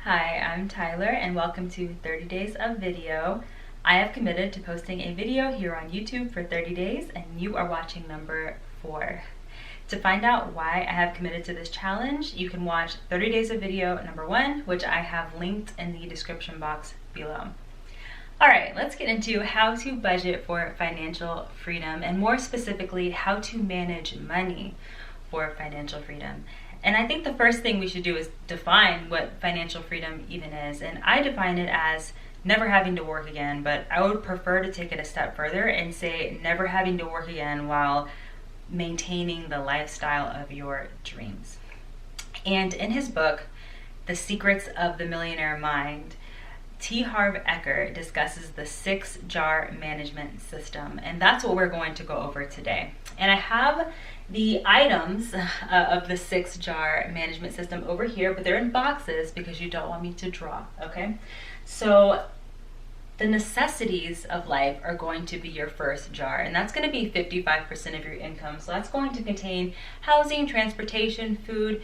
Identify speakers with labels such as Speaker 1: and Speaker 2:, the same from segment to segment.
Speaker 1: Hi, I'm Tyler and welcome to 30 Days of Video. I have committed to posting a video here on YouTube for 30 days and you are watching number 4. To find out why I have committed to this challenge, you can watch 30 Days of Video number 1, which I have linked in the description box below. Alright, let's get into how to budget for financial freedom and more specifically, how to manage money for financial freedom. And I think the first thing we should do is define what financial freedom even is. And I define it as never having to work again, but I would prefer to take it a step further and say never having to work again while maintaining the lifestyle of your dreams. And in his book, The Secrets of the Millionaire Mind, T. Harv Eker discusses the 6-jar management system, and that's what we're going to go over today. And I have the items of the 6-jar management system over here, but they're in boxes because you don't want me to draw, okay? So the necessities of life are going to be your first jar, and that's going to be 55% of your income. So that's going to contain housing, transportation, food,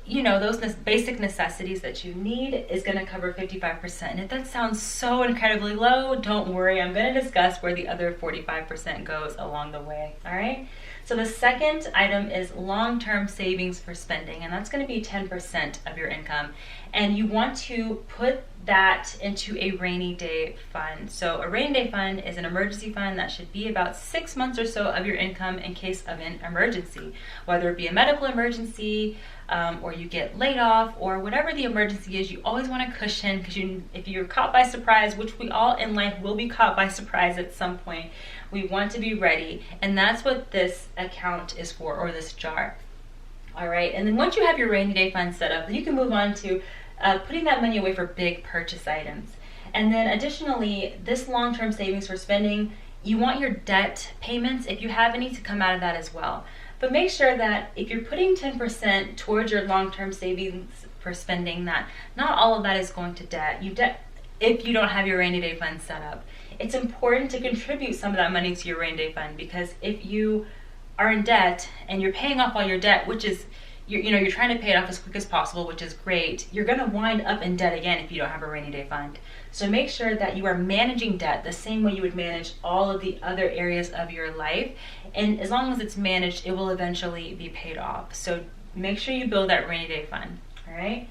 Speaker 1: you know, those basic necessities that you need is going to cover 55%. And if that sounds so incredibly low, don't worry. I'm going to discuss where the other 45% goes along the way. All right. So the second item is long-term savings for spending, and that's going to be 10% of your income. And you want to put that into a rainy day fund. So a rainy day fund is an emergency fund that should be about 6 months or so of your income in case of an emergency, whether it be a medical emergency, or you get laid off, or whatever the emergency is. You always want a cushion because if you're caught by surprise, which we all in life will be caught by surprise at some point, we want to be ready. And that's what this account is for, or this jar. All right, and then once you have your rainy day fund set up, you can move on to putting that money away for big purchase items. And then additionally, this long-term savings for spending, you want your debt payments, if you have any, to come out of that as well. But make sure that if you're putting 10% towards your long-term savings for spending, that not all of that is going to debt. If you don't have your rainy day fund set up. It's important to contribute some of that money to your rainy day fund, because if you are in debt and you're paying off all your debt, which is you're trying to pay it off as quick as possible, which is great, you're going to wind up in debt again if you don't have a rainy day fund. So make sure that you are managing debt the same way you would manage all of the other areas of your life. And as long as it's managed, it will eventually be paid off. So make sure you build that rainy day fund, all right?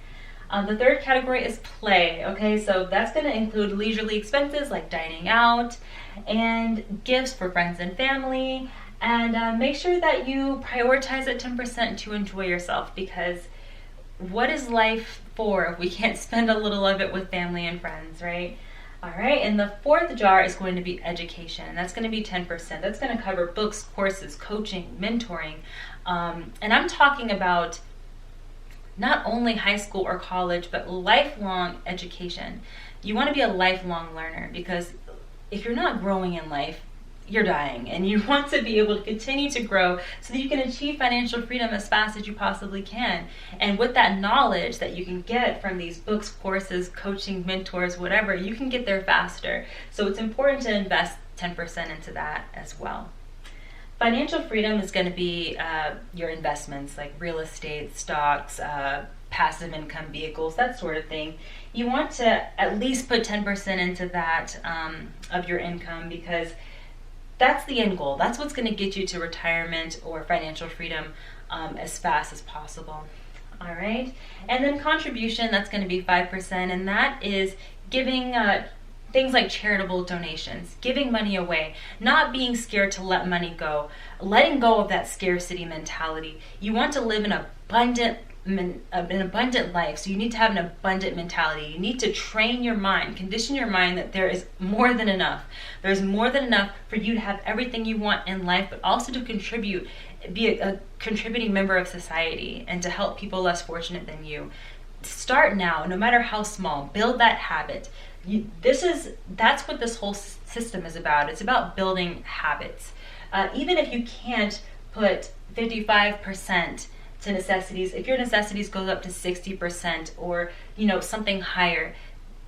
Speaker 1: The third category is play, okay? So that's going to include leisurely expenses like dining out and gifts for friends and family. And make sure that you prioritize that 10% to enjoy yourself, because what is life for if we can't spend a little of it with family and friends, right? All right, and the fourth jar is going to be education, and that's going to be 10%. That's going to cover books, courses, coaching, mentoring. And I'm talking about not only high school or college, but lifelong education. You want to be a lifelong learner, because if you're not growing in life, you're dying, and you want to be able to continue to grow so that you can achieve financial freedom as fast as you possibly can. And with that knowledge that you can get from these books, courses, coaching, mentors, whatever, you can get there faster. So it's important to invest 10% into that as well. Financial freedom is going to be your investments like real estate, stocks, passive income vehicles, that sort of thing. You want to at least put 10% into that of your income, because that's the end goal. That's what's going to get you to retirement or financial freedom as fast as possible. All right. And then contribution, that's going to be 5%. And that is giving things like charitable donations, giving money away, not being scared to let money go, letting go of that scarcity mentality. You want to live an abundant life, so you need to have an abundant mentality. You need to train your mind, condition your mind that there is more than enough. There's more than enough for you to have everything you want in life, but also to contribute, be a contributing member of society, and to help people less fortunate than you. Start now, no matter how small. Build that habit. That's what this whole system is about. It's about building habits. Even if you can't put 55% to necessities, if your necessities goes up to 60% or something higher,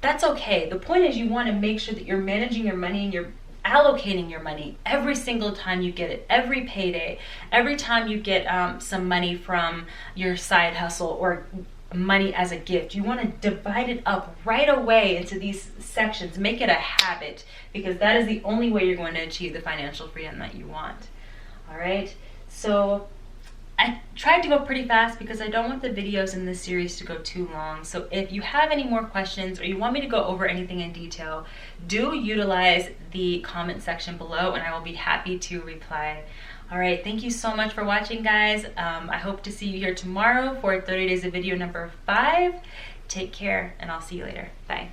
Speaker 1: that's okay. The point is, you want to make sure that you're managing your money and you're allocating your money every single time you get it, every payday, every time you get some money from your side hustle or money as a gift. You want to divide it up right away into these sections. Make it a habit, because that is the only way you're going to achieve the financial freedom that you want. All right, so I tried to go pretty fast because I don't want the videos in this series to go too long. So if you have any more questions or you want me to go over anything in detail, do utilize the comment section below and I will be happy to reply. All right, thank you so much for watching, guys. I hope to see you here tomorrow for 30 Days of Video number 5. Take care, and I'll see you later. Bye.